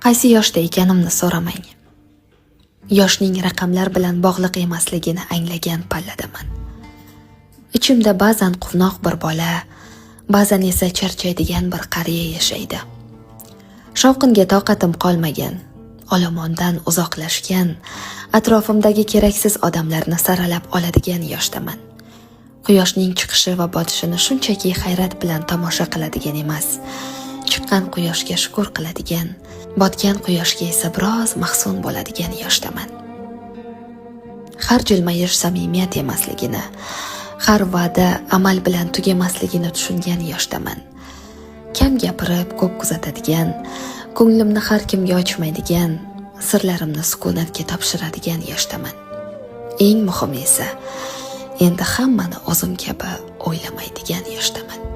Qaysi yoshda ekanimni so'ramang. Yoshning raqamlar bilan bog'liq emasligini anglagan palladaman. Ichimda ba'zan quvnoq bir bola, ba'zan esa charchaydigan bir qariya yashaydi. Shovqinga toqatim qolmagan, olomondan uzoqlashgan, atrofimdagi keraksiz odamlarni saralab oladigan yoshdaman. Quyoshning chiqishi va botishini shunchaki hayrat bilan tomosha qiladigan emas, chiqqan quyoshga shukr qiladigan, botgan quyoshga esa biroz mahzun bo'ladigan yoshdaman. Har jilmayish samimiyat emasligini, har va'da amal bilan tugamasligini tushungan yoshdaman. Kam gapirib, ko'p kuzatadigan, ko'nglimni har kimga ochmaydigan, sirlarimni sukunatga topshiradigan yoshdaman. Eng muhimi esa, endi hammani o'zim kabi o'ylamaydigan yoshdaman.